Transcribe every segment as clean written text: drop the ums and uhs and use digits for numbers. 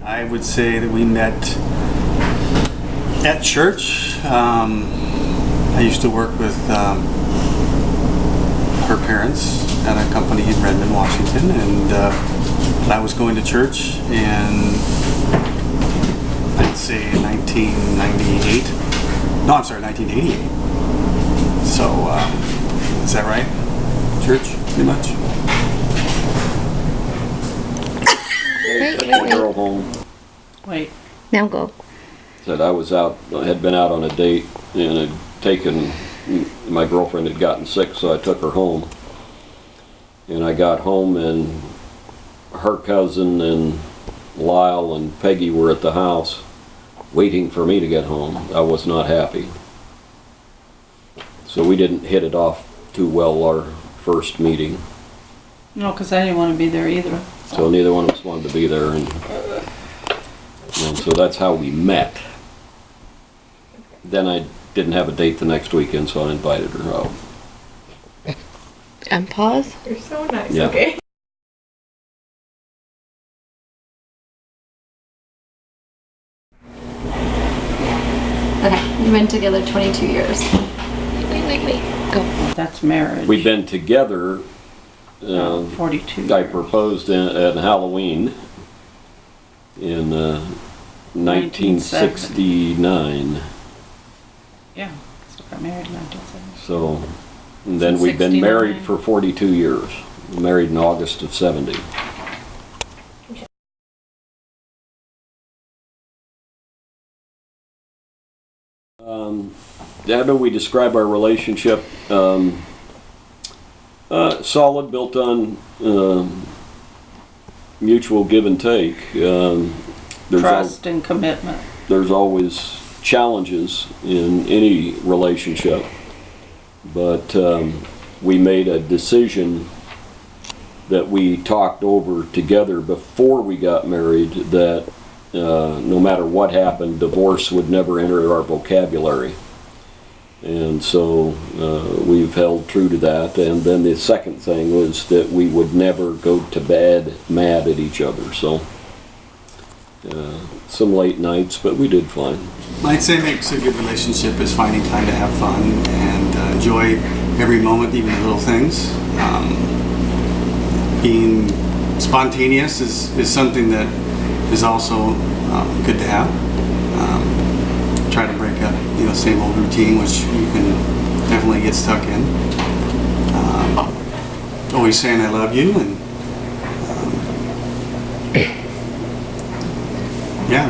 I would say that we met at church. I used to work with her parents at a company in Redmond, Washington, and I was going to church in, I'd say, 1998. No, I'm sorry, 1988. So, is that right? Church, pretty much? Wait. Girl home. Wait. Now go. Said I had been out on a date and had taken, my girlfriend had gotten sick, so I took her home. And I got home and her cousin and Lyle and Peggy were at the house waiting for me to get home. I was not happy. So we didn't hit it off too well our first meeting. No, because I didn't want to be there either. So neither one of us wanted to be there, and so that's how we met. Then I didn't have a date the next weekend, so I invited her out. And pause. You're so nice. Yeah. Okay. Okay, we've been together 22 years. Wait. Go. That's marriage. We've been together. 42 I years. proposed at Halloween in 1969. Yeah, so I got married in 1970. So, and then Since we've been 69. married for 42 years. Married in August of 70. How do we describe our relationship? Solid, built on mutual give and take. Trust and commitment. There's always challenges in any relationship, but we made a decision that we talked over together before we got married that no matter what happened, divorce would never enter our vocabulary. And so we've held true to that. And then the second thing was that we would never go to bed mad at each other. So some late nights, but we did fine. I'd say makes a good relationship is finding time to have fun and enjoy every moment, even the little things. Being spontaneous is something that is also good to have. Try to break up, same old routine, which you can definitely get stuck in. Always saying I love you, and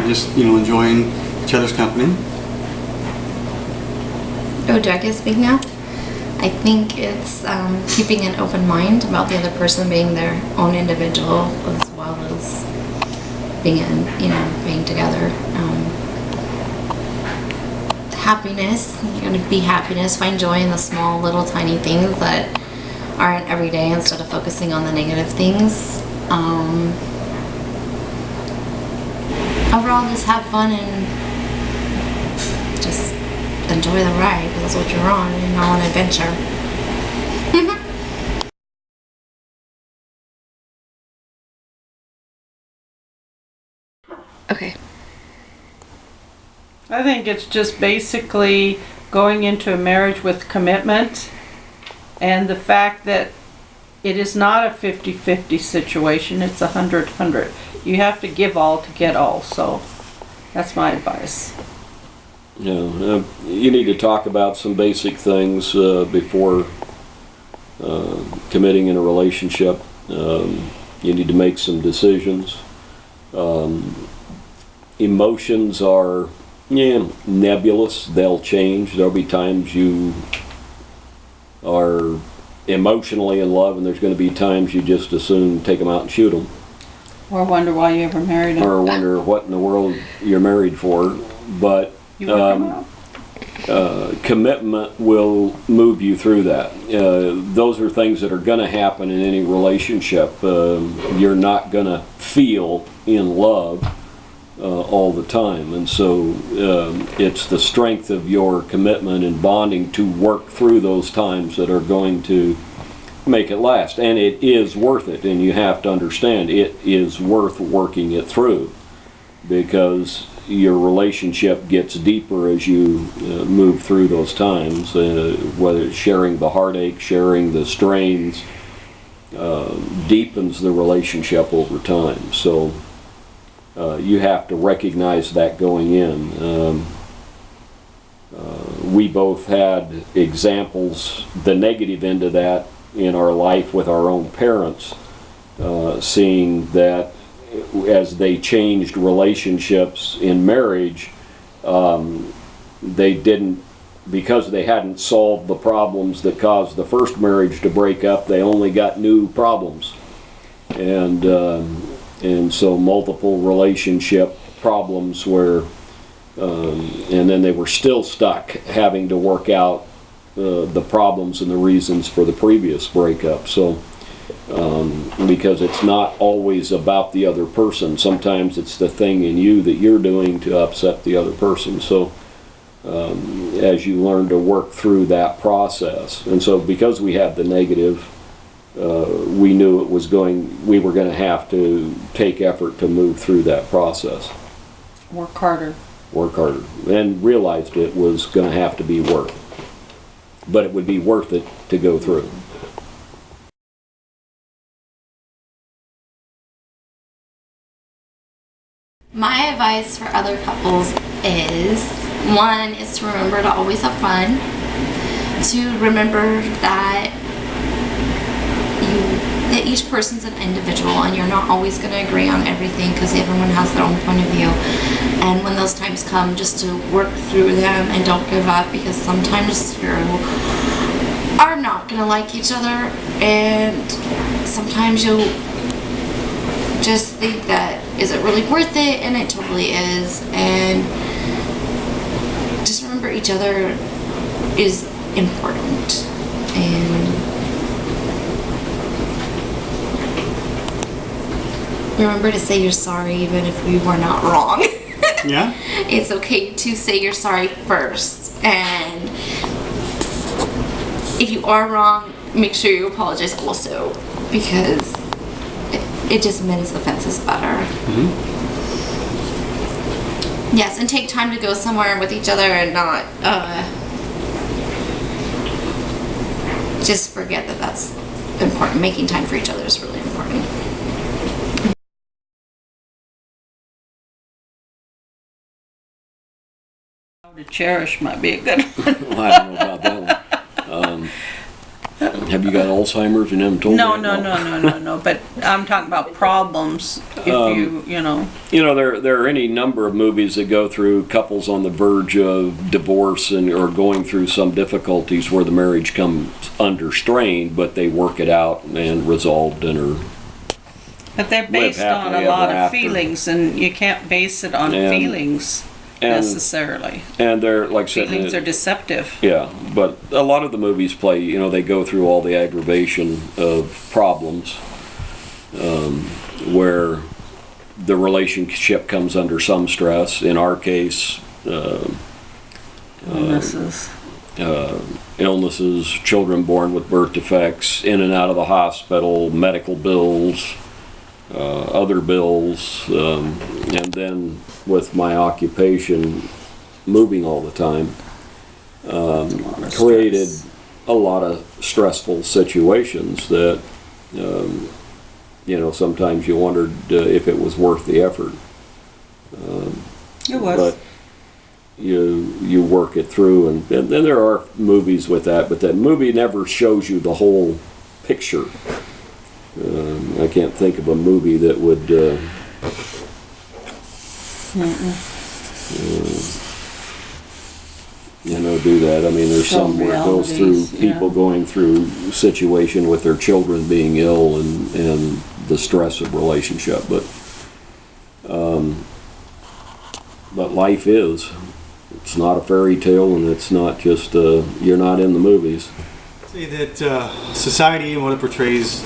just enjoying each other's company. Oh, do I get to speak now? I think it's keeping an open mind about the other person being their own individual as well as being together. Happiness, be happiness, find joy in the small, little, tiny things that aren't every day instead of focusing on the negative things. Overall, just have fun and just enjoy the ride, because that's what you're on. You're on an adventure. Okay. I think it's just basically going into a marriage with commitment and the fact that it is not a 50-50 situation, it's 100-100. You have to give all to get all, so that's my advice. You need to talk about some basic things before committing in a relationship. You need to make some decisions. Emotions are nebulous. They'll change. There'll be times you are emotionally in love, and there's going to be times you just as soon take them out and shoot them. Or wonder why you ever married him. Or wonder what in the world you're married for. But You whip him out. commitment will move you through that. Those are things that are going to happen in any relationship. You're not going to feel in love all the time, and so it's the strength of your commitment and bonding to work through those times that are going to make it last. And it is worth it, and you have to understand it is worth working it through. because your relationship gets deeper as you move through those times, whether it's sharing the heartache, sharing the strains, deepens the relationship over time. So you have to recognize that going in. We both had examples, the negative end of that in our life with our own parents, seeing that as they changed relationships in marriage, they didn't, because they hadn't solved the problems that caused the first marriage to break up, they only got new problems. And so multiple relationship problems where, and then they were still stuck having to work out the problems and the reasons for the previous breakup. So because it's not always about the other person. Sometimes it's the thing in you that you're doing to upset the other person. So as you learn to work through that process, and so because we had the negative, we knew we were going to have to take effort to move through that process. Work harder. And realized it was going to have to be work, but it would be worth it to go through. My advice for other couples is, one is to remember to always have fun, to remember that each person's an individual and you're not always going to agree on everything because everyone has their own point of view, and when those times come, just to work through them and don't give up, because sometimes you are not going to like each other, and sometimes you'll just think that, is it really worth it? And it totally is. And just remember, each other is important, and remember to say you're sorry even if we were not wrong. Yeah? It's okay to say you're sorry first, and if you are wrong, make sure you apologize also, because it just mends the fences better. Yes, and take time to go somewhere with each other and not just forget that that's important. Making time for each other is really important. To cherish might be a good one. Well, I don't know about that one. Have you got Alzheimer's and haven't told me? No. But I'm talking about problems. If you know. There are any number of movies that go through couples on the verge of divorce or going through some difficulties where the marriage comes under strain, but they work it out and resolved and are. But they're based on a lot of feelings, and you can't base it on feelings necessarily. And they're, like I said, feelings are deceptive. Yeah, but a lot of the movies play, they go through all the aggravation of problems where the relationship comes under some stress. In our case, illnesses, children born with birth defects, in and out of the hospital, medical bills, other bills, and then with my occupation, moving all the time, created a lot of stressful situations that, sometimes you wondered if it was worth the effort. It was. But you work it through, and then there are movies with that, but that movie never shows you the whole picture. I can't think of a movie that would do that. I mean, there's some where it goes through people going through situation with their children being ill and the stress of relationship, but life it's not a fairy tale, and it's not just you're not in the movies. Say that society and what it portrays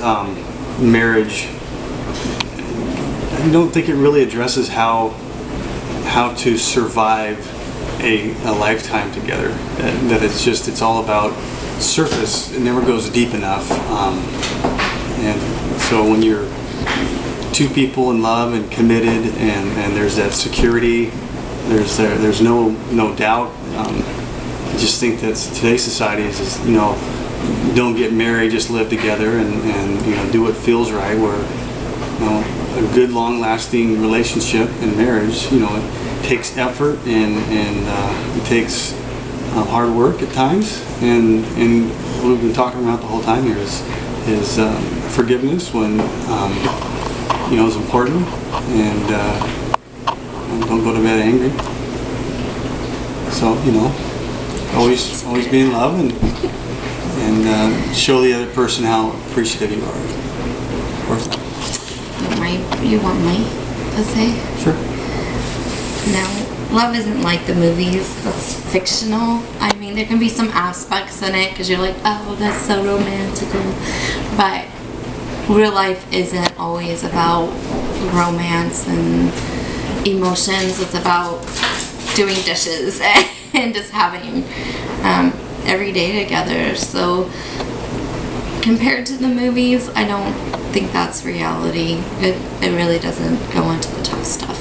marriage, I don't think it really addresses how to survive a lifetime together. That it's all about surface. It never goes deep enough. And so when you're two people in love and committed, and there's that security. There's no doubt. I just think that today's society is don't get married, just live together and do what feels right. Where a good, long-lasting relationship and marriage, it takes effort and it takes hard work at times. And what we've been talking about the whole time here is forgiveness when is important, and don't go to bed angry. So always be in love and show the other person how appreciative you are. Of course. You want me to say? Sure. No, love isn't like the movies. That's fictional. I mean, there can be some aspects in it because you're like, oh, that's so romantical. But real life isn't always about romance and emotions. It's about doing dishes and just having every day together. So compared to the movies, I don't think that's reality. It really doesn't go into the tough stuff.